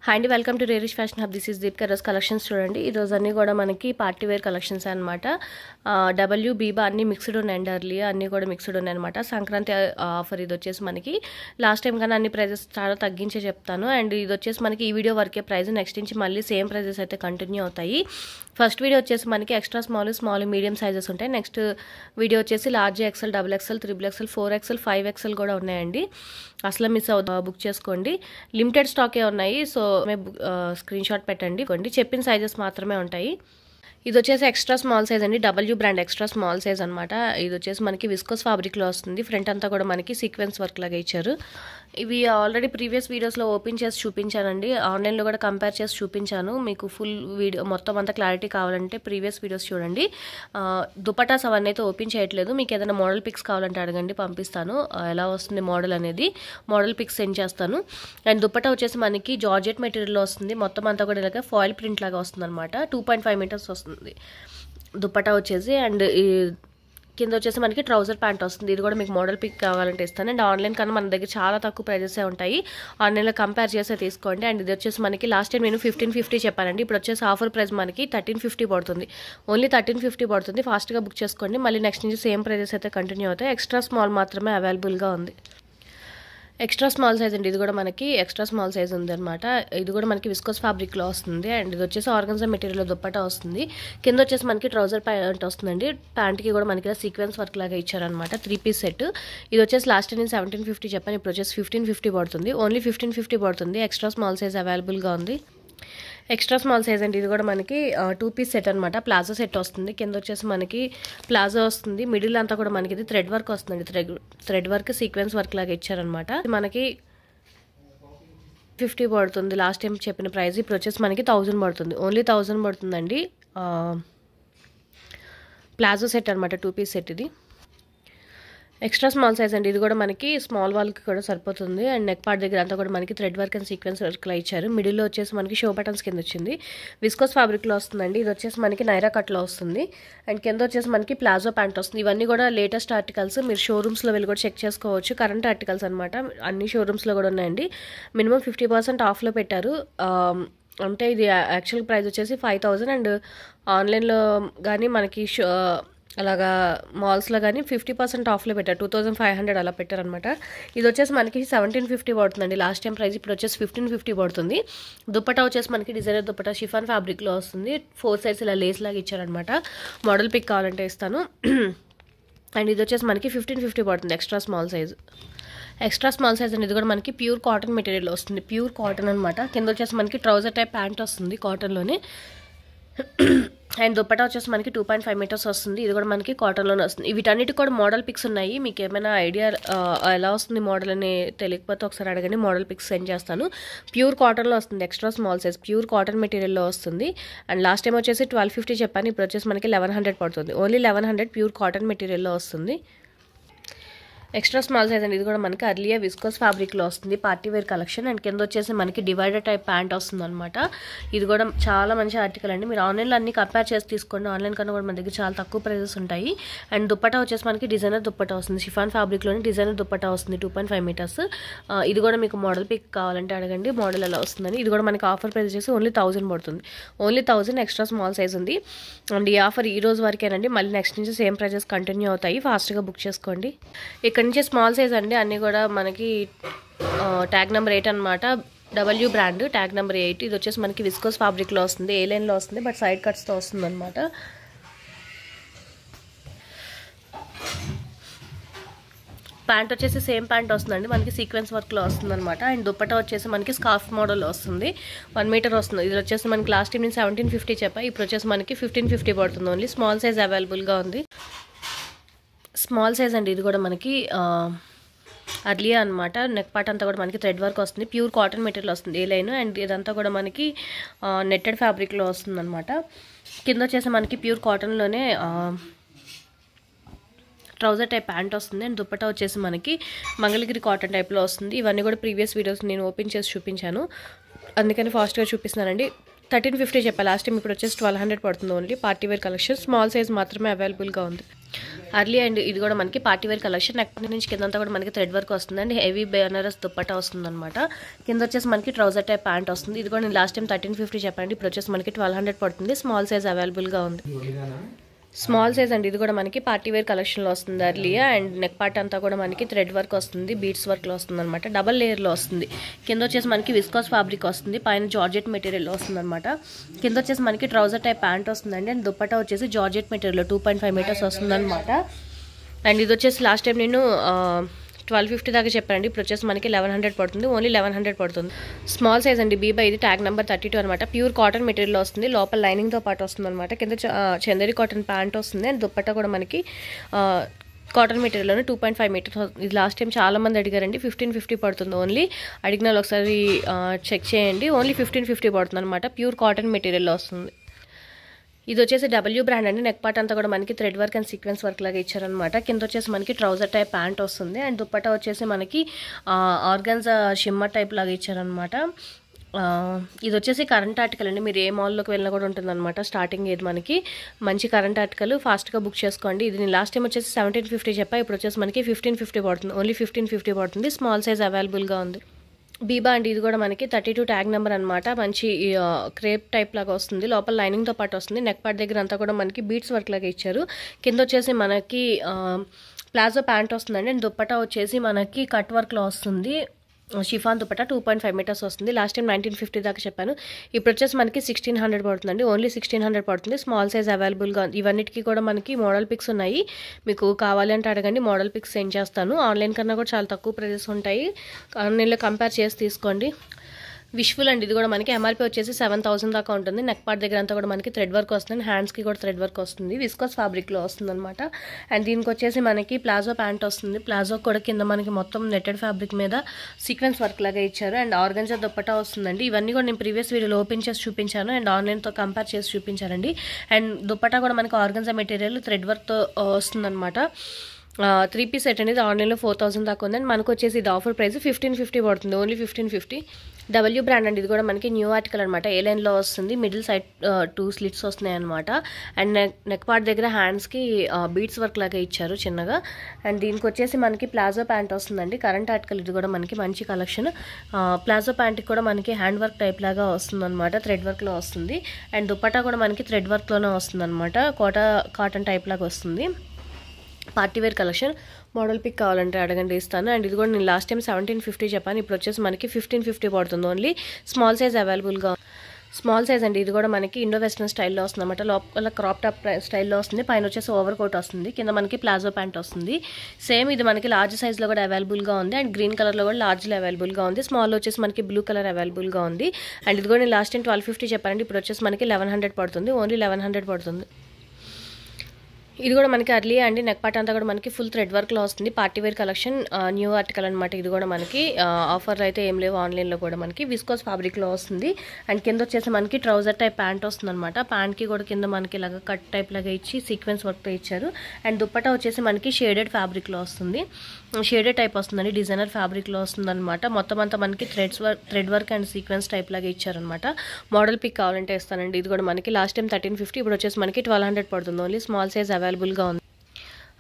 Hi అండి, welcome to రేరిష్ fashion hub. This is Deepika. రోజు కలెక్షన్స్ చూడండి. ఈరోజు అన్నీ కూడా మనకి పార్టీ వేర్ కలెక్షన్స్ అనమాట. డబ్ల్యూ బీబా అన్నీ మిక్స్డ్ ఉన్నాయండి. అర్లియా అన్నీ కూడా మిక్స్డ్ ఉన్నాయన్నమాట. సంక్రాంతి ఆఫర్ ఇది వచ్చేసి మనకి లాస్ట్ టైం కానీ అన్ని ప్రైజెస్ చాలా తగ్గించే చెప్తాను. అండ్ ఇది వచ్చేసి మనకి ఈ వీడియో వరకే ప్రైస్, నెక్స్ట్ నుంచి మళ్ళీ సేమ్ ప్రైజెస్ అయితే కంటిన్యూ అవుతాయి. ఫస్ట్ వీడియో వచ్చేసి మనకి ఎక్స్ట్రా స్మాల్ మీడియం సైజెస్ ఉంటాయి. నెక్స్ట్ వీడియో వచ్చేసి large XL, double XL, triple XL, 4XL, 5XL కూడా ఉన్నాయండి. అసలు మిస్ బుక్ చేసుకోండి. లిమిటెడ్ స్టాకే ఉన్నాయి. సో స్క్రీన్ షాట్ పెట్టండి. చెప్పిన సైజెస్ మాత్రమే ఉంటాయి. ఇది వచ్చేసి ఎక్స్ట్రా స్మాల్ సైజ్ అండి. W brand extra small size అనమాట. ఇది వచ్చేసి మనకి విస్కోస్ ఫ్యాబ్రిక్లో వస్తుంది. ఫ్రంట్ అంతా కూడా మనకి సీక్వెన్స్ వర్క్ లాగా ఇచ్చారు. ఇవి ఆల్రెడీ ప్రీవియస్ వీడియోస్లో ఓపెన్ చేసి చూపించానండి. ఆన్లైన్లో కూడా కంపేర్ చేసి చూపించాను. మీకు ఫుల్ వీడియో మొత్తం అంతా క్లారిటీ కావాలంటే ప్రీవియస్ వీడియోస్ చూడండి. దుపటాస్ అవన్నీ అయితే ఓపెన్ చేయట్లేదు. మీకు ఏదైనా మోడల్ పిక్స్ కావాలంటే అడగండి, పంపిస్తాను. ఎలా వస్తుంది మోడల్ అనేది మోడల్ పిక్స్ సెండ్ చేస్తాను. అండ్ దుపటా వచ్చేసి మనకి జార్జెట్ మెటీరియల్లో వస్తుంది. మొత్తం అంతా కూడా ఇలాగ ఫాయిల్ ప్రింట్ లాగా వస్తుంది అనమాట. 2.5 మీటర్స్ వస్తుంది దుపటా వచ్చేసి. అండ్ కింద వచ్చేసి మనకి ట్రౌజర్ ప్యాంట్ వస్తుంది. ఇది కూడా మీకు మోడల్ పిక్ కావాలంటే ఇస్తాను. అండ్ ఆన్లైన్ కన్నా మన దగ్గర చాలా తక్కువ ప్రైజెసే ఉంటాయి. ఆన్లైన్లో కంపేర్ చేస్తే తీసుకోండి. అండ్ ఇది వచ్చేసి మనకి లాస్ట్ టైం నేను 1550 చెప్పానండి. ఇప్పుడు వచ్చేసి ఆఫర్ ప్రైస్ మనకి 1350 పడుతుంది. ఓన్లీ 1350 పడుతుంది. ఫాస్ట్గా బుక్ చేసుకోండి. మళ్ళీ నెక్స్ట్ నుంచి సేమ్ ప్రైజెస్ అయితే కంటిన్యూ అవుతాయి. ఎక్స్ట్రా స్మాల్ మాత్రమే అవైలబుల్గా ఉంది. ఎక్స్ట్రా స్మాల్ సైజ్ అండి. ఇది కూడా మనకి ఎక్స్ట్రా స్మాల్ సైజ్ ఉంది అనమాట. ఇది కూడా మనకి విస్కోస్ ఫ్యాబ్రిక్లో వస్తుంది. అండ్ ఇది వచ్చేసి ఆర్గన్జా మెటీరియల్ దుపట్టా వస్తుంది. కింద వచ్చేసి మనకి ట్రౌజర్ ప్యాంట్ వస్తుందండి. ప్యాంట్కి కూడా మనకి సీక్వెన్స్ వర్క్ లాగా ఇచ్చారనమాట. 3 పీస్ సెట్. ఇది వచ్చేసి లాస్ట్ నేను 1750 చెప్పాను. ఇప్పుడు వచ్చేసి 1550 పడుతుంది. ఓన్లీ 1550 పడుతుంది. ఎక్స్ట్రా స్మాల్ సైజ్ అవైలబుల్గా ఉంది. ఎక్స్ట్రా స్మాల్ సైజ్ అండి. ఇది కూడా మనకి 2 పీస్ సెట్ అనమాట. ప్లాజో సెట్ వస్తుంది. కింద వచ్చేసి మనకి ప్లాజో వస్తుంది. మిడిల్ అంతా కూడా మనకి ఇది థ్రెడ్ వర్క్ వస్తుందండి. థ్రెడ్ వర్క్ సీక్వెన్స్ వర్క్ లాగా ఇచ్చారనమాట. మనకి 50 పడుతుంది. లాస్ట్ టైం చెప్పిన ప్రైస్. ఇప్పుడు వచ్చేసి మనకి 1000 పడుతుంది. ఓన్లీ 1000 పడుతుందండి. ప్లాజో సెట్ అనమాట. 2 పీస్ సెట్ ఇది. ఎక్స్ట్రా స్మాల్ సైజ్ అండి. ఇది కూడా మనకి స్మాల్ వాళ్ళకి కూడా సరిపోతుంది. అండ్ నెక్ పార్ట్ దగ్గర అంతా కూడా మనకి థ్రెడ్ వర్క్ అండ్ సీక్వెన్స్ వర్క్లా ఇచ్చారు. మిడిల్లో వచ్చేసి మనకి షో బటన్స్ కింద వచ్చింది. విస్కోస్ ఫ్యాబ్రిక్లో వస్తుందండి. ఇది వచ్చేసి మనకి నైరా కట్లో వస్తుంది. అండ్ కింద వచ్చేసి మనకి ప్లాజో ప్యాంట్ వస్తుంది. ఇవన్నీ కూడా లేటెస్ట్ ఆర్టికల్స్. మీరు షోరూమ్స్లో వెళ్ళి కూడా చెక్ చేసుకోవచ్చు. కరెంట్ ఆర్టికల్స్ అనమాట. అన్ని షోరూమ్స్లో కూడా ఉన్నాయండి. మినిమం 50% ఆఫ్లో పెట్టారు. అంటే ఇది యాక్చువల్ ప్రైస్ వచ్చేసి 5000. అండ్ ఆన్లైన్లో కానీ మనకి అలాగా మాల్స్లో కానీ 50% ఆఫ్లో పెట్టారు. 2500 అలా పెట్టారనమాట. ఇది వచ్చేసి మనకి 1750 పడుతుందండి. Last time price. ఇప్పుడు వచ్చేసి 1550 పడుతుంది. దుపట్టా వచ్చేసి మనకి డిజైనర్ దుపట్టా షిఫాన్ ఫ్యాబ్రిక్లో వస్తుంది. 4 సైడ్స్ ఇలా లేస్ లాగా ఇచ్చారనమాట. మోడల్ పిక్ కావాలంటే ఇస్తాను. అండ్ ఇది వచ్చేసి మనకి 1550 పడుతుంది. Extra small size. Extra small size అండి. ఇది కూడా మనకి ప్యూర్ కాటన్ మెటీరియల్ వస్తుంది. ప్యూర్ కాటన్ అనమాట. కింద వచ్చేసి మనకి ట్రౌజర్ టైప్ ప్యాంట్ వస్తుంది కాటన్లోనే. అండ్ దుపట్టా వచ్చేసి మనకి 2.5 మీటర్స్ వస్తుంది. ఇది కూడా మనకి కాటన్లోనే వస్తుంది. వీటన్నిటికి కూడా మోడల్ పిక్స్ ఉన్నాయి. మీకు ఏమైనా ఐడియా ఎలా వస్తుంది మోడల్ అని తెలియకపోతే ఒకసారి అడగండి. మోడల్ పిక్స్ సెండ్ చేస్తాను. ప్యూర్ కాటన్లో వస్తుంది. Extra small size pure cotton మెటీరియల్లో వస్తుంది. అండ్ లాస్ట్ టైం వచ్చేసి 1250 చెప్పాను. ఇప్పుడు వచ్చేసి మనకి 1100 పడుతుంది. ఓన్లీ 1100 ప్యూర్ కాటన్ మెటీరియల్లో వస్తుంది. ఎక్స్ట్రా స్మాల్ సైజ్ అండి. ఇది కూడా మనకి అర్లియా విస్కోస్ ఫ్యాబ్రిక్లో వస్తుంది. Party wear collection. అండ్ కింద వచ్చేసి మనకి డివైడర్ టైప్ ప్యాంట్ వస్తుంది అనమాట. ఇది కూడా చాలా మంచి ఆర్టికల్ అండి. మీరు ఆన్లైన్లో అన్ని కంపేర్ చేసి తీసుకోండి. ఆన్లైన్ కన్నా కూడా మన దగ్గర చాలా తక్కువ ప్రైజెస్ ఉంటాయి. అండ్ దుపట్టా వచ్చేసి మనకి డిజైనర్ దుపట్టా వస్తుంది. షిఫాన్ ఫ్యాబ్రిక్లోని డిజైనర్ దుపట్టా వస్తుంది. 2.5 మీటర్స్. ఇది కూడా మీకు మోడల్ పిక్ కావాలంటే అడగండి. మోడల్ ఎలా వస్తుందని. ఇది కూడా మనకి ఆఫర్ ప్రైస్ వచ్చేసి ఓన్లీ 1000 పడుతుంది. ఓన్లీ 1000 ఎక్స్ట్రా స్మాల్ సైజ్ ఉంది. అండ్ ఈ ఆఫర్ ఈ రోజు వరకేనండి. మళ్ళీ నెక్స్ట్ నుంచి సేమ్ ప్రైజెస్ కంటిన్యూ అవుతాయి. ఫాస్ట్గా బుక్ చేసుకోండి. ఇక్కడ నుంచి స్మాల్ సైజ్ అండి. అన్నీ కూడా మనకి ట్యాగ్ నెంబర్ 8 అనమాట. W brand tag number 8. ఇది వచ్చేసి మనకి విస్కోస్ ఫ్యాబ్రిక్లో వస్తుంది. ఏ లైన్లో వస్తుంది, బట్ సైడ్ కట్స్తో వస్తుంది అనమాట. ప్యాంట్ వచ్చేసి సేమ్ ప్యాంట్ వస్తుందండి. మనకి సీక్వెన్స్ వర్క్లో వస్తుంది అనమాట. అండ్ దుపట్టా వచ్చేసి మనకి స్కార్ఫ్ మోడల్ వస్తుంది. 1 మీటర్ వస్తుంది. ఇది వచ్చేసి మనకి లాస్ట్ టైం నేను 1750 చెప్పా. ఇప్పుడు వచ్చేసి మనకి 1550 పడుతుంది. ఓన్లీ స్మాల్ సైజ్ అవైలబుల్గా ఉంది. స్మాల్ సైజ్ అండి. ఇది కూడా మనకి అర్లియా అనమాట. నెక్ పార్ట్ అంతా కూడా మనకి థ్రెడ్ వర్క్ వస్తుంది. ప్యూర్ కాటన్ మెటీరియల్ వస్తుంది. ఏ లైన్. అండ్ ఇదంతా కూడా మనకి నెట్టెడ్ ఫ్యాబ్రిక్లో వస్తుంది అనమాట. కింద వచ్చేసి మనకి ప్యూర్ కాటన్లోనే ట్రౌజర్ టైప్ ప్యాంట్ వస్తుంది. అండ్ దుపట్టా వచ్చేసి మనకి మంగళగిరి కాటన్ టైప్లో వస్తుంది. ఇవన్నీ కూడా ప్రీవియస్ వీడియోస్ నేను ఓపెన్ చేసి చూపించాను. అందుకని ఫాస్ట్గా చూపిస్తున్నానండి. 1350 చెప్పాను లాస్ట్ టైం. ఇప్పుడు వచ్చేసి 1200 పడుతుంది. Only party wear collection. Small size మాత్రమే అవైలబుల్గా ఉంది. అర్లీ అండ్ ఇది కూడా మనకి పార్టీ వేర్ కలెక్షన్. నెక్ నుంచి కిందంతా కూడా మనకి థ్రెడ్ వర్క్ వస్తుంది అండ్ హెవీ బెనారస్ దుప్పట్టా వస్తుంది అనమాట. కింద వచ్చేసి మనకి ట్రౌజర్ టైప్ ప్యాంట్ వస్తుంది. ఇది కూడా నేను లాస్ట్ టైం 1350 చెప్పండి, ఇప్పుడు వచ్చేసి మనకి 1200 పడుతుంది. స్మాల్ సైజ్ అవైలబుల్గా ఉంది. స్మాల్ సైజ్ అండి. ఇది కూడా మనకి పార్టీ వేర్ కలెక్షన్లో వస్తుంది అర్లియా. అండ్ నెక్ పార్ట్ అంతా కూడా మనకి థ్రెడ్ వర్క్ వస్తుంది, బీడ్స్ వర్క్లో వస్తుంది అనమాట. డబల్ లేయర్లో వస్తుంది. కింద వచ్చేసి మనకి విస్కాస్ ఫ్యాబ్రిక్ వస్తుంది, పైన జార్జెట్ మెటీరియల్లో వస్తుంది అనమాట. కింద వచ్చేసి మనకి ట్రౌజర్ టైప్ ప్యాంట్ వస్తుందండి. అండ్ దుప్పట్టా వచ్చేసి జార్జెట్ మెటీరియల్లో 2.5 మీటర్స్ వస్తుంది అనమాట. అండ్ ఇది వచ్చేసి లాస్ట్ టైం నేను 1250 దాకా చెప్పానండి, ఇప్పుడు వచ్చేసి మనకి 1100 పడుతుంది. ఓన్లీ 1100 పడుతుంది. స్మాల్ సైజ్ అండి. బీబా ఇది ట్యాగ్ నెంబర్ 32 అనమాట. ప్యూర్ కాటన్ మెటీరియల్ వస్తుంది, లోపల లైనింగ్తో పాటు వస్తుంది అనమాట. కింద చందేరి కాటన్ ప్యాంట్ వస్తుంది అండ్ దుప్పట్టా కూడా మనకి కాటన్ మెటీరియల్లోనే 2.5 మీటర్స్. ఇది లాస్ట్ టైం చాలా మంది అడిగారండి. 1550 పడుతుంది ఓన్లీ. అడిగిన వాళ్ళు ఒకసారి చెక్ చేయండి. ఓన్లీ 1550 పడుతుంది అనమాట. ప్యూర్ కాటన్ మెటీరియల్లో వస్తుంది. ఇది వచ్చేసి డబ్ల్యూ బ్రాండ్ అండి. నెక్ పార్ట్ అంతా కూడా మనకి thread work and sequence work లాగా ఇచ్చారనమాట. కింద వచ్చేసి మనకి ట్రౌజర్ టైప్ ప్యాంట్ వస్తుంది అండ్ దుప్పట్టా వచ్చేసి మనకి ఆర్గన్జా షిమ్మర్ టైప్ లాగా ఇచ్చారనమాట. ఇది వచ్చేసి కరెంట్ ఆర్టికల్ అండి. మీరు ఏ మాల్లోకి వెళ్ళినా కూడా ఉంటుందన్నమాట. స్టార్టింగ్ ఇది మనకి మంచి కరెంట్ ఆర్టికల్, ఫాస్ట్గా బుక్ చేసుకోండి. ఇది నేను లాస్ట్ టైం వచ్చేసి 1750 చెప్పా, ఇప్పుడు వచ్చేసి మనకి 1550 పడుతుంది. ఓన్లీ 1550 పడుతుంది. స్మాల్ సైజ్ అవైలబుల్గా ఉంది. బీబా అండి. ఇది కూడా మనకి 32 ట్యాగ్ నెంబర్ అనమాట. మంచి క్రేప్ టైప్ లాగా వస్తుంది, లోపల లైనింగ్తో పాటు వస్తుంది. నెక్ పార్ట్ దగ్గర అంతా కూడా మనకి బీట్స్ వర్క్ లాగా ఇచ్చారు. కింద వచ్చేసి మనకి ప్లాజో ప్యాంట్ వస్తుందండి. అండ్ దుప్పట్టా వచ్చేసి మనకి కట్ వర్క్లో వస్తుంది. షిఫాన్ దుప్పట్టా 2.5 మీటర్స్ వస్తుంది. లాస్ట్ టైం 1950 దాకా చెప్పాను, ఇప్పుడు వచ్చేసి మనకి 1600 పడుతుందండి. ఓన్లీ 1600 పడుతుంది. స్మాల్ సైజ్ అవైలబుల్గా. ఇవన్నిటికీ కూడా మనకి మోడల్ పిక్స్ ఉన్నాయి, మీకు కావాలి అంటే అడగండి, మోడల్ పిక్స్ సెండ్ చేస్తాను. ఆన్లైన్ కన్నా కూడా చాలా తక్కువ ప్రైజెస్ ఉంటాయి, ఆన్లైన్లో కంపేర్ చేసి తీసుకోండి. విష్ఫుల్ అండి. ఇది కూడా మనకి ఎంఆర్పీ వచ్చేసి 7000 దాకా ఉంటుంది. నెక్ పార్ట్ దగ్గర అంతా కూడా మనకి థ్రెడ్ వర్క్ వస్తుంది, హ్యాండ్స్కి కూడా థ్రెడ్ వర్క్ వస్తుంది. విస్కోస్ ఫ్యాబ్రిక్లో వస్తుంది అనమాట. అండ్ దీనికి వచ్చేసి మనకి ప్లాజో ప్యాంట్ వస్తుంది. ప్లాజో కూడా కింద మనకి మొత్తం నెట్టెడ్ ఫ్యాబ్రిక్ మీద సీక్వెన్స్ వర్క్ లాగా ఇచ్చారు. అండ్ ఆర్గన్జా దుప్పట్టా వస్తుందండి. ఇవన్నీ కూడా నేను ప్రీవియస్ వీడియోలో ఓపెన్ చేసి చూపించాను అండ్ ఆన్లైన్తో కంపేర్ చేసి చూపించానండి. అండ్ దుప్పట్టా కూడా మనకి ఆర్గన్జా మెటీరియల్ థ్రెడ్ వర్క్తో వస్తుందన్నమాట. 3 పీస్ సెట్ అనేది ఆన్లైన్లో 4000 దాకా ఉందండి. మనకు వచ్చేసి ఇది ఆఫర్ ప్రైస్ 1550 పడుతుంది. ఓన్లీ 1550. డబ్ల్యూ బ్రాండ్ అండి. ఇది కూడా మనకి న్యూ ఆర్టికల్ అనమాట. ఏ లైన్లో వస్తుంది, మిడిల్ సైడ్ 2 స్లిట్స్ వస్తున్నాయి అనమాట. అండ్ నెక్ పార్ట్ దగ్గర హ్యాండ్స్కి బీడ్స్ వర్క్ లాగా ఇచ్చారు చిన్నగా. అండ్ దీనికి వచ్చేసి మనకి ప్లాజో ప్యాంట్ వస్తుందండి. Current article. ఇది కూడా మనకి మంచి కలెక్షన్. ప్లాజో ప్యాంట్కి కూడా మనకి హ్యాండ్ వర్క్ టైప్ లాగా వస్తుంది అనమాట, థ్రెడ్ వర్క్లో వస్తుంది. అండ్ దుప్పట్టా కూడా మనకి థ్రెడ్ వర్క్లోనే వస్తుంది అనమాట, కాటన్ టైప్ లాగా వస్తుంది. Party wear collection. Model pic కావాలంటే అడగండి, ఇస్తాను. అండ్ ఇది కూడా నేను లాస్ట్ టైం 1750 చెప్పాను, ఇప్పుడు వచ్చేసి మనకి 1550 పడుతుంది. ఓన్లీ స్మాల్ సైజ్ అవైలబుల్గా. స్మాల్ సైజ్ అండి. ఇది కూడా మనకి ఇండో వెస్టర్న్ స్టైల్లో వస్తుంది అనమాట. లోపల క్రాప్ టాప్ స్టైల్లో వస్తుంది, పైన వచ్చేసి ఓవర్ కోట్ వస్తుంది, కింద మనకి ప్లాజో ప్యాంట్ వస్తుంది. సేమ్ ఇది మనకి లార్జ్ సైజ్లో కూడా అవైలబుల్గా ఉంది. అండ్ గ్రీన్ కలర్లో కూడా లార్జ్లో అవైలబుల్గా ఉంది. స్మాల్లో వచ్చేసి మనకి బ్లూ కలర్ అవైలబుల్గా ఉంది. అండ్ ఇది కూడా నేను లాస్ట్ టైం 1250 చెప్పానండి, ఇప్పుడు వచ్చేసి మనకి 1100 పడుతుంది. ఓన్లీ 1100 పడుతుంది. ఇది కూడా మనకి అర్లీ అండి. నెక్ పార్ట్ అంతా కూడా మనకి ఫుల్ థ్రెడ్ వర్క్లో వస్తుంది. Party wear collection, new article అనమాట. ఇది కూడా మనకి ఆఫర్ అయితే ఏం లేవు, ఆన్లైన్లో కూడా మనకి విస్కోస్ ఫ్యాబ్రిక్లో వస్తుంది. అండ్ కింద వచ్చేసి మనకి ట్రౌజర్ టైప్ ప్యాంట్ వస్తుంది అనమాట. ప్యాంట్కి కూడా కింద మనకి ఇలాగ కట్ టైప్ లాగా ఇచ్చి సీక్వెన్స్ వర్క్తో ఇచ్చారు. అండ్ దుప్పట్టా వచ్చేసి మనకి షేడెడ్ ఫ్యాబ్రిక్లో వస్తుంది, షేడెడ్ టైప్ వస్తుందండి, డిజైనర్ ఫ్యాబ్రిక్లో వస్తుంది అనమాట. మొత్తం అంతా మనకి thread work and sequence type లాగా ఇచ్చారనమాట. మోడల్ పిక్ కావాలంటే ఇస్తానండి. ఇది కూడా మనకి లాస్ట్ టైం 1350, ఇప్పుడు వచ్చేసి మనకి 1200 పడుతుంది. ఓన్లీ స్మాల్ సైజ్ అవైలబుల్గా ఉంది.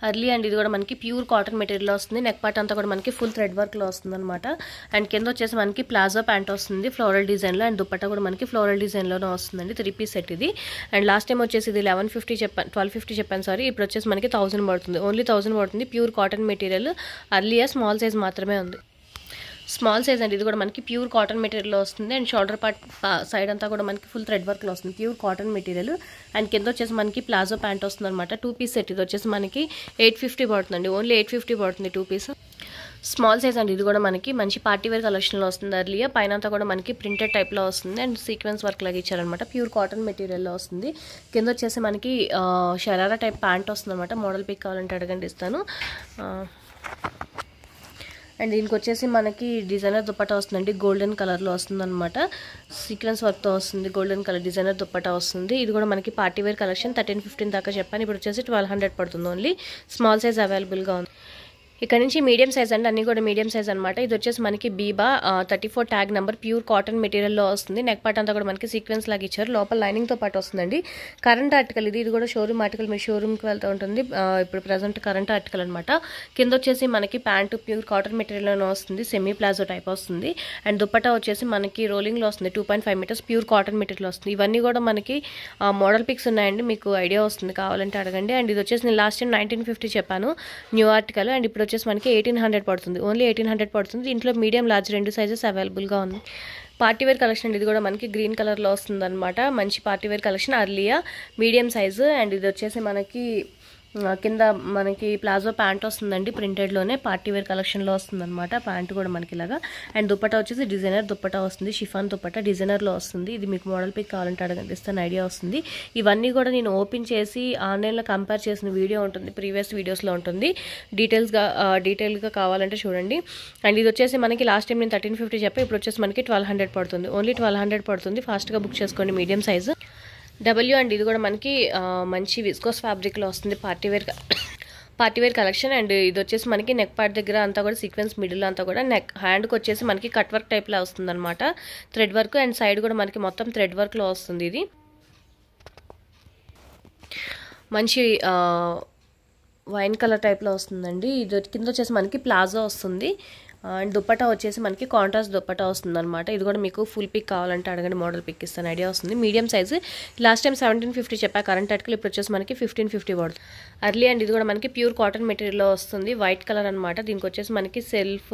అర్లీ అండ్ ఇది కూడా మనకి ప్యూర్ కాటన్ మెటీరియల్లో వస్తుంది. నెక్ పార్ట్ అంతా కూడా మనకి ఫుల్ థ్రెడ్ వర్క్లో వస్తుంది అనమాట. అండ్ కింద వచ్చేసి మనకి ప్లాజో ప్యాంట్ వస్తుంది ఫ్లోరల్ డిజైన్లో. అండ్ దుప్పట్టా కూడా మనకి ఫ్లోరల్ డిజైన్లోనే వస్తుందండి. 3 పీస్ సెట్ ఇది. అండ్ లాస్ట్ టైం వచ్చేసి ఇది 1250 చెప్పాను సారీ, ఇప్పుడు వచ్చేసి మనకి 1000 పడుతుంది. ఓన్లీ 1000 పడుతుంది. Pure cotton material. అర్లీయా స్మాల్ సైజ్ మాత్రమే ఉంది. స్మాల్ సైజ్ అండి. ఇది కూడా మనకి ప్యూర్ కాటన్ మెటీరియల్లో వస్తుంది. అండ్ షోల్డర్ పార్ట్ సైడ్ అంతా కూడా మనకి ఫుల్ థ్రెడ్ వర్క్లో వస్తుంది, ప్యూర్ కాటన్ మెటీరియల్. అండ్ కింద వచ్చేసి మనకి ప్లాజో ప్యాంట్ వస్తుంది అనమాట. 2 పీస్ సెట్. ఇది వచ్చేసి మనకి 850 పడుతుందండి. ఓన్లీ 850 పడుతుంది 2 పీస్. స్మాల్ సైజ్ అండి. ఇది కూడా మనకి మంచి పార్టీ వేర్ కలెక్షన్లో వస్తుంది. అర్లియా పైన అంతా కూడా మనకి ప్రింటెడ్ టైప్లో వస్తుంది. అండ్ సీక్వెన్స్ వర్క్ లాగా ఇచ్చారనమాట. ప్యూర్ కాటన్ మెటీరియల్లో వస్తుంది. కింద వచ్చేసి మనకి షరారా టైప్ ప్యాంట్ వస్తుంది అనమాట. మోడల్ పిక్ కావాలంటే అడగండి, ఇస్తాను. అండ్ దీనికి వచ్చేసి మనకి డిజైనర్ దుప్పట్టా వస్తుందండి. గోల్డెన్ కలర్లో వస్తుంది అనమాట. సీక్వెన్స్ వర్క్తో వస్తుంది. గోల్డెన్ కలర్ డిజైనర్ దుప్పట్టా వస్తుంది. ఇది కూడా మనకి పార్టీ వేర్ కలెక్షన్. 1315 దాకా చెప్పాను, ఇప్పుడు వచ్చేసి 1200 పడుతుంది. ఓన్లీ స్మాల్ సైజ్ అవైలబుల్గా ఉంది. ఇక్కడ నుంచి మీడియం సైజ్ అండి, అన్నీ కూడా మీడియం సైజ్ అనమాట. ఇది వచ్చేసి మనకి Biba 34 tag number pure cotton మెటీరియల్లో వస్తుంది. నెక్ పార్ట్ అంతా కూడా మనకి సీక్వెన్స్ లాగా ఇచ్చారు, లోపల లైనింగ్తో పాటు వస్తుందండి. కరెంట్ ఆర్టికల్ ఇది కూడా షోరూమ్ ఆర్టికల్, మీరు షోరూమ్కి వెళ్తూ ఉంటుంది. ఇప్పుడు ప్రజెంట్ కరెంట్ ఆర్టికల్ అనమాట. కింద వచ్చేసి మనకి ప్యాంటు ప్యూర్ కాటన్ మెటీరియల్లోనే వస్తుంది, సెమీ ప్లాజో టైప్ వస్తుంది. అండ్ దుపట్టా వచ్చేసి మనకి రోలింగ్లో వస్తుంది, 2.5 మీటర్స్ ప్యూర్ కాటన్ మెటీరియల్ వస్తుంది. ఇవన్నీ కూడా మనకి మోడల్ పిక్స్ ఉన్నాయండి, మీకు ఐడియా వస్తుంది, కావాలంటే అడగండి. అండ్ ఇది వచ్చేసి నేను లాస్ట్ టైం 1950 చెప్పాను న్యూ ఆర్టికల్. అండ్ ఇప్పుడు వచ్చేసి మనకి 1800 పడుతుంది, ఓన్లీ 1800 పడుతుంది. ఇంట్లో మీడియం లార్జ్ 2 సైజెస్ అవైలబుల్గా ఉంది. పార్టీ వేర్ కలెక్షన్ అండి, ఇది కూడా మనకి గ్రీన్ కలర్లో వస్తుంది అనమాట. మంచి పార్టీ వేర్ కలెక్షన్, అర్లియా మీడియం సైజు. అండ్ ఇది వచ్చేసి మనకి కింద మనకి ప్లాజో ప్యాంట్ వస్తుందండి, ప్రింటెడ్లోనే పార్టీ వేర్ కలెక్షన్లో వస్తుంది అనమాట. ప్యాంట్ కూడా మనకి ఇలాగా. అండ్ దుపట్టా వచ్చేసి డిజైనర్ దుపట్టా వస్తుంది, షిఫాన్ దుపట్టా డిజైనర్లో వస్తుంది. ఇది మీకు మోడల్ పిక్ కావాలంటే అడగండి, ఇస్తాను, ఐడియా వస్తుంది. ఇవన్నీ కూడా నేను ఓపెన్ చేసి ఆన్లైన్లో కంపేర్ చేసిన వీడియో ఉంటుంది, ప్రీవియస్ వీడియోస్లో ఉంటుంది. డీటెయిల్గా కావాలంటే చూడండి. అండ్ ఇది వచ్చేసి మనకి లాస్ట్ టైం నేను 1350 చెప్పా, ఇప్పుడు వచ్చేసి మనకి 1200 పడుతుంది, ఓన్లీ 1200 పడుతుంది. ఫాస్ట్గా బుక్ చేసుకోండి, మీడియం సైజు డబ్ల్యూ. అండ్ ఇది కూడా మనకి మంచి విస్కోస్ ఫ్యాబ్రిక్లో వస్తుంది, పార్టీ వేర్ కలెక్షన్. అండ్ ఇది వచ్చేసి మనకి నెక్ పార్ట్ దగ్గర అంతా కూడా సీక్వెన్స్, మిడిల్ అంతా కూడా నెక్ హ్యాండ్కి వచ్చేసి మనకి కట్ వర్క్ టైప్లో వస్తుంది అనమాట, థ్రెడ్ వర్క్. అండ్ సైడ్ కూడా మనకి మొత్తం థ్రెడ్ వర్క్లో వస్తుంది. ఇది మంచి వైన్ కలర్ టైప్లో వస్తుందండి. ఇది కింద వచ్చేసి మనకి ప్లాజో వస్తుంది. అండ్ దుపట్టా వచ్చేసి మనకి కాంట్రాస్ట్ దుపట్టా వస్తుంది అనమాట. ఇది కూడా మీకు ఫుల్ పిక్ కావాలంటే అడగండి, మోడల్ పిక్ ఇస్తాను, ఐడియా వస్తుంది. మీడియం సైజు లాస్ట్ టైం 1750 చెప్పా కరెంట్ ఆర్టికల్, ఇప్పుడు వచ్చేసి మనకి 1550 పడుతుంది అర్లీ. అండ్ ఇది కూడా మనకి ప్యూర్ కాటన్ మెటీరియల్లో వస్తుంది, వైట్ కలర్ అనమాట. దీనికి వచ్చేసి మనకి సెల్ఫ్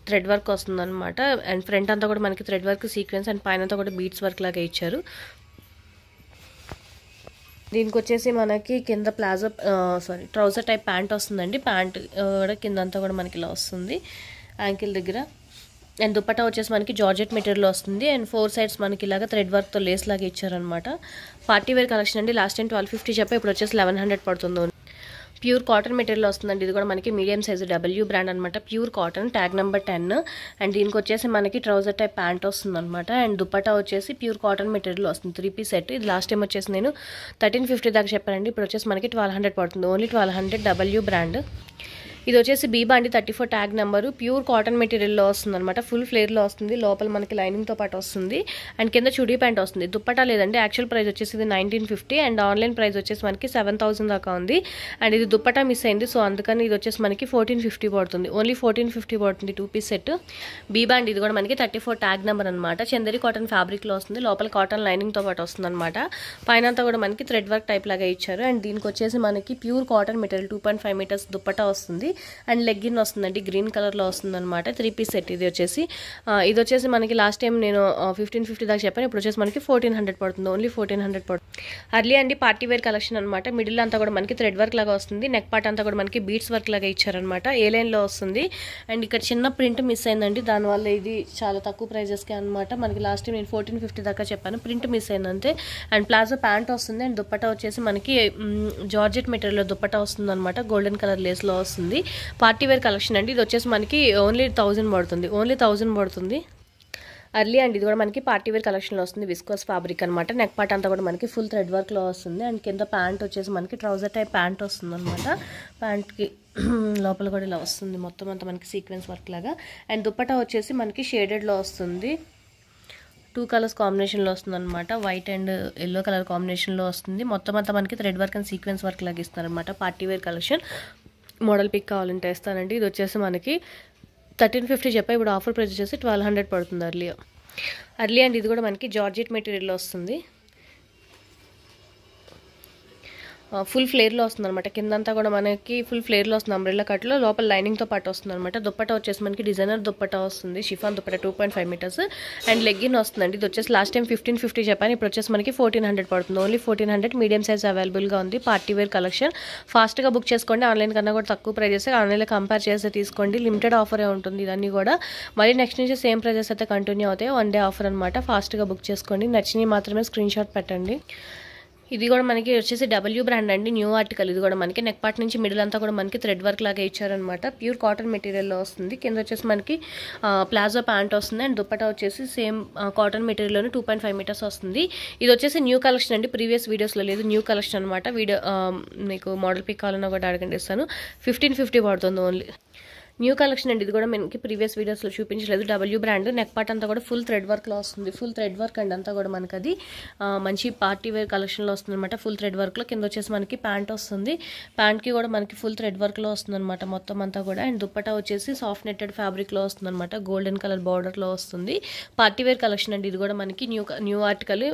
థ్రెడ్ వర్క్ వస్తుంది అనమాట. అండ్ ఫ్రంట్ అంతా కూడా మనకి థ్రెడ్ వర్క్ సీక్వెన్స్, అండ్ పైన అంతా కూడా బీట్స్ వర్క్ లాగా ఇచ్చారు. దీనికి వచ్చేసి మనకి కింద ప్లాజో ట్రౌజర్ టైప్ ప్యాంట్ వస్తుందండి. ప్యాంట్ కూడా కింద అంతా కూడా మనకి ఇలా వస్తుంది యాంకిల్ దగ్గర. అండ్ దుపట్టా వచ్చేసి మనకి జార్జెట్ మెటీరియల్ వస్తుంది. అండ్ 4 సైడ్స్ మనకి ఇలాగా థ్రెడ్ వర్క్తో లేస్ లాగా ఇచ్చారనమాట. పార్టీ వేర్ కలెక్షన్ అండి, లాస్ట్ టైం 1250 చెప్పా, ఇప్పుడు వచ్చేసి 1100 పడుతుంది. ప్యూర్ కాటన్ మెటీరియల్ వస్తుందండి. ఇది కూడా మనకి మీడియం సైజు డబ్ల్యూ బ్రాండ్ అనమాట, pure cotton, tag number 10. And దీనికి వచ్చేసి మనకి ట్రౌజర్ టైప్ ప్యాంట్ వస్తుంది అనమాట. అండ్ దుపట్టా వచ్చేసి ప్యూర్ కాటన్ మెటీరియల్ వస్తుంది, 3 పీస్ సెట్. ఇది లాస్ట్ టైం వచ్చేసి నేను 1350 దాకా చెప్పానండి, ఇప్పుడు వచ్చేసి మనకి 1200 పడుతుంది, ఓన్లీ 1200 డబ్ల్యూ బ్రాండ్. ఇది వచ్చేసి బీబా అండి, 34 ట్యాగ్ నెంబరు, ప్యూర్ కాటన్ మెటీరియల్లో వస్తుంది అనమాట, ఫుల్ ఫ్లేర్లో వస్తుంది, లోపల మనకి లైనింగ్తో పాటు వస్తుంది. అండ్ కింద చుడీ ప్యాంట్ వస్తుంది. దుపట్టా లేదండి, యాక్చువల్ ప్రైస్ వచ్చేసి ఇది 1950 అండ్ ఆన్లైన్ ప్రైస్ వచ్చేసి మనకి 7000 దాకా ఉంది. అండ్ ఇది దుపట్టా మిస్ అయింది, సో అందుకని ఇది వచ్చేసి మనకి 1450 పడుతుంది, ఓన్లీ 1450 పడుతుంది, 2 పీస్ సెట్. బీబా అండి, ఇది కూడా మనకి 34 ట్యాగ్ నెంబర్ అనమాట, చందేరి కాటన్ ఫ్యాబ్రిక్లో వస్తుంది, లోపల కాటన్ లైనింగ్తో పాటు వస్తుంది అనమాట. పైన అంతా కూడా మనకి థ్రెడ్ వర్క్ టైప్ లాగా ఇచ్చారు. అండ్ దీనికి వచ్చేసి మనకి pure cotton material 2.5 metres dupatta వస్తుంది. అండ్ లెగ్గిన్ వస్తుందండి, గ్రీన్ కలర్లో వస్తుంది అనమాట, 3 పీస్ సెట్. ఇది వచ్చేసి మనకి లాస్ట్ టైం నేను 1550 దాకా చెప్పాను, ఇప్పుడు వచ్చేసి మనకి 1400 పడుతుంది, ఓన్లీ 1400 పడుతుంది. అర్లీ అండి, పార్టీ వేర్ కలెక్షన్ అనమాట. మిడిల్ అంతా కూడా మనకి థ్రెడ్ వర్క్ లాగా వస్తుంది, నెక్ పార్ట్ అంతా కూడా మనకి బీట్స్ వర్క్ లాగా ఇచ్చారనమాట, ఏ లైన్లో వస్తుంది. అండ్ ఇక్కడ చిన్న ప్రింట్ మిస్ అయిందండి, దానివల్ల ఇది చాలా తక్కువ ప్రైజెస్కి అనమాట. మనకి లాస్ట్ టైం నేను 1450 దాకా చెప్పాను, ప్రింట్ మిస్ అయింది అంతే. అండ్ ప్లాజో ప్యాంట్ వస్తుంది. అండ్ దుపట్టా వచ్చేసి మనకి జార్జెట్ మెటీరియల్లో దుపట్టా వస్తుంది అనమాట, గోల్డెన్ కలర్ లేస్లో వస్తుంది. పార్టీ వేర్ కలెక్షన్ అండి, ఇది వచ్చేసి మనకి ఓన్లీ 1000 పడుతుంది, ఓన్లీ 1000 పడుతుంది. అర్లీ అండ్ ఇది కూడా మనకి పార్టీ వేర్ కలెక్షన్లో వస్తుంది, విస్కోస్ ఫ్యాబ్రిక్ అనమాట. నెక్ పార్ట్ అంతా కూడా మనకి ఫుల్ థ్రెడ్ వర్క్లో వస్తుంది. అండ్ కింద ప్యాంట్ వచ్చేసి మనకి ట్రౌజర్ టైప్ ప్యాంట్ వస్తుంది అనమాట, ప్యాంట్కి లోపల కూడా ఇలా వస్తుంది, మొత్తం అంతా మనకి సీక్వెన్స్ వర్క్ లాగా. అండ్ దుపట్టా వచ్చేసి మనకి షేడెడ్లో వస్తుంది, 2 కలర్స్ కాంబినేషన్లో వస్తుంది అనమాట, వైట్ అండ్ ఎల్లో కలర్ కాంబినేషన్లో వస్తుంది. మొత్తం అంతా మనకి thread work and sequence work లాగా ఇస్తారు అనమాట. Party wear collection, model pic కావాలంటే ఇస్తానండి. ఇది వచ్చేసి మనకి 1350 చెప్పా, ఇప్పుడు ఆఫర్ ప్రైస్ వచ్చేసి 1200 పడుతుంది అర్లీ అండ్ ఇది కూడా మనకి జార్జెట్ మెటీరియల్లో వస్తుంది, ఫుల్ ఫ్లేర్లో వస్తుంది అనమాట. కిందంతా కూడా మనకి ఫుల్ ఫ్లేర్లో వస్తుంది, అంబ్రెల్లా కట్లో, లోపల లైనింగ్తో పాటు వస్తుంది అనమాట. దుపట్టా వచ్చేసి మనకి డిజైనర్ దుపట్టా వస్తుంది, chiffon dupatta 2.5 metres. And legging వస్తుందండి. ఇది వచ్చేసి లాస్ట్ టైం 1550 చెప్పాను, ఇప్పుడు వచ్చేసి మనకి 1400 పడుతుంది, ఓన్లీ 1400. మీడియం సైజ్ అవైలబుల్గా ఉంది, పార్టీ వేర్ కలెక్షన్. ఫాస్ట్గా బుక్ చేసుకోండి, ఆన్లైన్ కన్నా కూడా తక్కువ ప్రైజెస్, ఆన్లైన్లో కంపేర్ చేస్తే తీసుకోండి, లిమిటెడ్ ఆఫరే ఉంటుంది ఇదన్నీ కూడా. మళ్ళీ నెక్స్ట్ నుంచి సేమ్ ప్రైజెస్ అయితే కంటిన్యూ అవుతాయి, 1 డే ఆఫర్ అనమాట. ఫాస్ట్గా బుక్ చేసుకోండి, నచ్చినవి మాత్రమే స్క్రీన్ షాట్ పెట్టండి. ఇది కూడా మనకి వచ్చేసి డబ్ల్యూ బ్రాండ్ అండి, న్యూ ఆర్టికల్. ఇది కూడా మనకి నెక్ పార్ట్ నుంచి మిడిల్ అంతా కూడా మనకి థ్రెడ్ వర్క్ లాగా ఇచ్చారనమాట. ప్యూర్ కాటన్ మెటీరియల్లో వస్తుంది. కింద వచ్చేసి మనకి ప్లాజో ప్యాంట్ వస్తుంది అండ్ దుప్పటా వచ్చేసి సేమ్ కాటన్ మెటీరియల్లోనే 2.5 మీటర్స్ వస్తుంది. ఇది వచ్చేసి న్యూ కలెక్షన్ అండి, ప్రీవియస్ వీడియోస్లో లేదు, న్యూ కలెక్షన్ అనమాట. వీడియో మీకు మోడల్ పిక్ కావాలన్నా కూడా అడగండి ఇస్తాను. 1550 పడుతుంది ఓన్లీ. న్యూ కలెక్షన్ అండి, ఇది కూడా మనకి ప్రీవియస్ వీడియోస్లో చూపించలేదు. W brand. నెక్ పార్ట్ అంతా కూడా ఫుల్ థ్రెడ్ వర్క్లో వస్తుంది. ఫుల్ థ్రెడ్ వర్క్ అండి అంతా కూడా మనకి అది మంచి పార్టీ వేర్ కలెక్షన్లో వస్తుంది అనమాట. ఫుల్ థ్రెడ్ వర్క్లో కింద వచ్చేసి మనకి ప్యాంట్ వస్తుంది. ప్యాంట్కి కూడా మనకి ఫుల్ థ్రెడ్ వర్క్లో వస్తుంది అనమాట మొత్తం అంతా కూడా. అండ్ దుప్పటా వచ్చేసి సాఫ్ట్ నెట్టెడ్ ఫ్యాబ్రిక్లో వస్తుంది అనమాట. గోల్డెన్ కలర్ బార్డర్లో వస్తుంది. పార్టీ వేర్ కలెక్షన్ అండి, ఇది కూడా మనకి న్యూ ఆర్టికల్.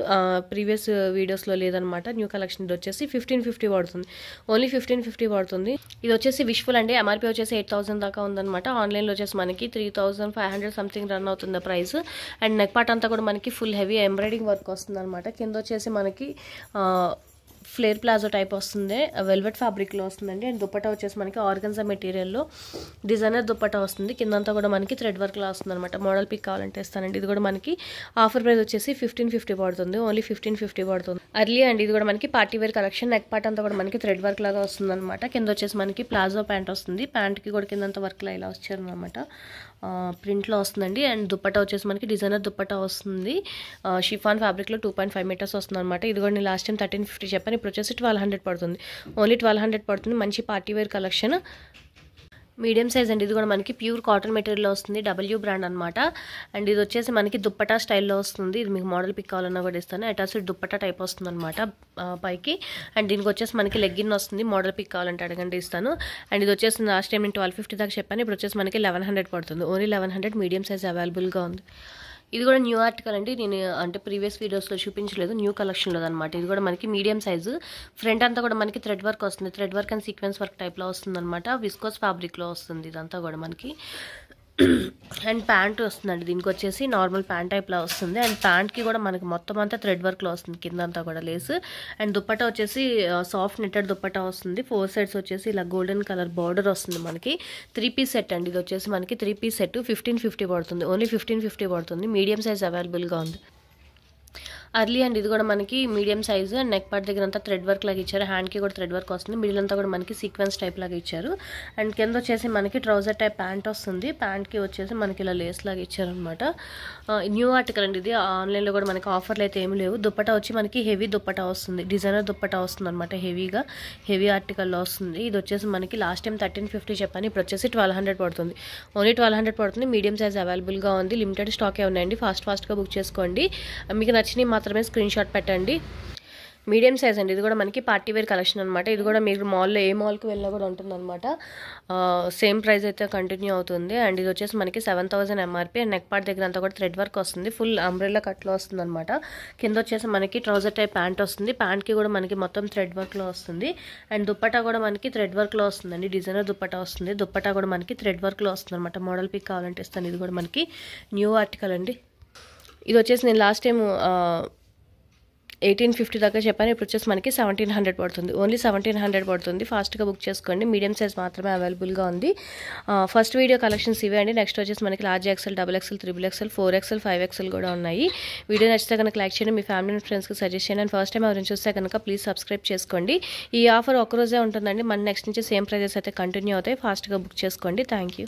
ప్రీవియస్ వీడియోస్లో లేదనమాట. న్యూ కలెక్షన్ ఇది వచ్చేసి 1550 పడుతుంది. ఓన్లీ 1550 పడుతుంది. ఇది వచ్చేసి విష్ఫుల్ అండి. ఎంఆర్పీ వచ్చేసి 8000 దాకా ఉందన్నమాట. ఆన్లైన్లో వచ్చేసి మనకి 3500 సంథింగ్ రన్ అవుతుంది ప్రైస్. అండ్ నెక్ పార్ట్ అంతా కూడా మనకి ఫుల్ హెవీ ఎంబ్రాయిడింగ్ వర్క్ వస్తుంది అనమాట. కింద వచ్చేసి మనకి ఫ్లేర్ ప్లాజో టైప్ వస్తుంది, వెల్వెట్ ఫ్యాబ్రిక్లో వస్తుందండి. అండ్ దుప్పటా వచ్చేసి మనకి ఆర్గన్జా మెటీరియల్లో డిజైనర్ దుప్పటా వస్తుంది. కిందంతా కూడా మనకి థ్రెడ్ వర్క్లో వస్తుంది అనమాట. మోడల్ పిక్ కావాలంటే ఇస్తానండి. ఇది కూడా మనకి ఆఫర్ ప్రైస్ వచ్చేసి 1550 పడుతుంది. ఓన్లీ 1550 పడుతుంది. అర్లీ అండి, ఇది కూడా మనకి party wear collection. Neck part అంతా కూడా మనకి థ్రెడ్ వర్క్ లాగా వస్తుంది అనమాట. కింద వచ్చేసి మనకి ప్లాజో ప్యాంట్ వస్తుంది. ప్యాంట్కి కూడా కిందంతా వర్క్లో ఇలా వచ్చారనమాట, ప్రింట్లో వస్తుందండి. అండ్ దుప్పటా వచ్చేసి మనకి డిజైనర్ దుప్పటా వస్తుంది. షిఫాన్ ఫ్యాబ్రిక్లో 2.5 మీటర్స్ వస్తుంది అనమాట. ఇది కూడా నేను లాస్ట్ టైం 1350 చెప్పాను, ఇప్పుడు వచ్చేసి 1200 పడుతుంది. ఓన్లీ 1200 పడుతుంది. మంచి party wear collection. Medium size అండి, ఇది కూడా మనకి ప్యూర్ కాటన్ మెటీరియల్లో వస్తుంది. డబ్ల్యూ బ్రాండ్ అనమాట. అండ్ ఇది వచ్చేసి మనకి దుప్పటా స్టైల్లో వస్తుంది. ఇది మీకు మోడల్ పిక్ కావాలన్నా కూడా ఇస్తాను. అటాచ్డ్ దుప్పటా టైప్ వస్తుంది అనమాట పైకి. అండ్ దీనికి వచ్చేసి మనకి లెగ్గిన్ వస్తుంది. మోడల్ పిక్ కావాలంటే అడగండి ఇస్తాను. అండ్ ఇది వచ్చేసి లాస్ట్ టైం నేను 1250 దాకా చెప్పాను, ఇప్పుడు వచ్చేసి మనకి 1100 పడుతుంది. ఓన్లీ 1100. మీడియం సైజ్ అవైలబుల్గా ఉంది. ఇది కూడా న్యూ ఆర్టికల్ అండి, నేను అంటే ప్రీవియస్ వీడియోస్లో చూపించలేదు, న్యూ కలెక్షన్లో అనమాట. ఇది కూడా మనకి మీడియం సైజు. ఫ్రంట్ అంతా కూడా మనకి థ్రెడ్ వర్క్ వస్తుంది. Thread work and sequence work టైప్లో వస్తుంది అనమాట. విస్కోస్ ఫ్యాబ్రిక్లో వస్తుంది ఇదంతా కూడా మనకి. అండ్ ప్యాంట్ వస్తుందండి, దీనికి వచ్చేసి నార్మల్ ప్యాంట్ టైప్లో వస్తుంది. అండ్ ప్యాంట్కి కూడా మనకి మొత్తం అంతా థ్రెడ్ వర్క్లో వస్తుంది, కిందంతా కూడా లేస్. అండ్ దుప్పటా వచ్చేసి సాఫ్ట్ నెట్టెడ్ దుప్పటా వస్తుంది. 4 సైడ్స్ వచ్చేసి ఇలా గోల్డెన్ కలర్ బార్డర్ వస్తుంది మనకి. 3 పీస్ సెట్ అండి, ఇది వచ్చేసి మనకి 3 పీస్ సెట్ 1550 పడుతుంది. ఓన్లీ 1550 పడుతుంది. మీడియం సైజ్ అవైలబుల్గా ఉంది. అర్లీ అండ్ ఇది కూడా మనకి medium size. And neck part దగ్గర అంతా థ్రెడ్ వర్క్ లాగా ఇచ్చారు. హ్యాండ్కి కూడా థ్రెడ్ వర్క్ వస్తుంది. మిడిల్ అంతా కూడా మనకి సీక్వెన్స్ టైప్ లాగా ఇచ్చారు. అండ్ కింద వచ్చేసి మనకి ట్రౌజర్ టైప్ ప్యాంట్ వస్తుంది. ప్యాంట్కి వచ్చేసి మనకి ఇలా లేస్ లాగా ఇచ్చారనమాట. న్యూ ఆర్టికల్ అండి ఇది. ఆన్లైన్లో కూడా మనకి ఆఫర్లు అయితే ఏమి లేవు. దుప్పటా వచ్చి మనకి హెవీ దుప్పటా వస్తుంది. డిజైనర్ దుప్పటా వస్తుంది అనమాట. హెవీ ఆర్టికల్లో వస్తుంది. ఇది వచ్చేసి మనకి లాస్ట్ టైం 1350 చెప్పాను, ఇప్పుడు వచ్చేసి 1200 పడుతుంది. ఓన్లీ 1200 పడుతుంది. మీడియం సైజ్ అవైలబుల్గా ఉంది. లిమిటెడ్ స్టాకే ఉన్నాయండి. ఫాస్ట్గా బుక్ చేసుకోండి. మీకు నచ్చినవి మాత్రమే స్క్రీన్ షాట్ పెట్టండి. మీడియం సైజ్ అండి, ఇది కూడా మనకి పార్టీ వేర్ కలెక్షన్ అనమాట. ఇది కూడా మీరు మాల్లో ఏ మాల్కి వెళ్ళినా కూడా ఉంటుంది అనమాట. సేమ్ ప్రైస్ అయితే కంటిన్యూ అవుతుంది. అండ్ ఇది వచ్చేసి మనకి 7000 ఎంఆర్పీ. అండ్ నెక్ పార్ట్ దగ్గర అంతా కూడా థ్రెడ్ వర్క్ వస్తుంది. ఫుల్ అంబ్రెల్లా కట్లో వస్తుంది అనమాట. కింద వచ్చేసి మనకి ట్రౌజర్ టైప్ ప్యాంట్ వస్తుంది. ప్యాంట్కి కూడా మనకి మొత్తం థ్రెడ్ వర్క్లో వస్తుంది. అండ్ దుప్పటా కూడా మనకి థ్రెడ్ వర్క్లో వస్తుందండి. డిజైనర్ దుప్పటా వస్తుంది. దుప్పటా కూడా మనకి థ్రెడ్ వర్క్లో వస్తుంది అనమాట. మోడల్ పిక్ కావాలంటే ఇస్తాను. ఇది కూడా మనకి న్యూ ఆర్టికల్ అండి. ఇది వచ్చేసి నేను లాస్ట్ టైం 1850 దాకా చెప్పాను, ఇప్పుడు వచ్చేసి మనకి 1700 పడుతుంది. ఓన్లీ 1700 పడుతుంది. ఫాస్ట్గా బుక్ చేసుకోండి. మీడియం సైజ్ మాత్రమే అవైలబుల్గా ఉంది. ఫస్ట్ వీడియో కలెక్షన్స్ ఇవే అండి. నెక్స్ట్ వచ్చేసి మనకి large XL, double XL, 3XL XL, 4XL, 5XL కూడా ఉన్నాయి. వీడియో నచ్చితే కనుక లైక్ చేయండి, మీ ఫ్యామిలీ అండ్ ఫ్రెండ్స్కి సజెస్ట్ చేయండి. అండ్ ఫస్ట్ టైం ఎవరైనా చూస్తే కనుక ప్లీజ్ సబ్స్క్రైబ్ చేసుకోండి. ఈ ఆఫర్ ఒక్కరోజే ఉంటుందండి. మన నెక్స్ట్ నుంచి సేమ్ ప్రైజెస్ అయితే కంటిన్యూ అవుతాయి. ఫాస్ట్గా బుక్ చేసుకోండి. Thank you.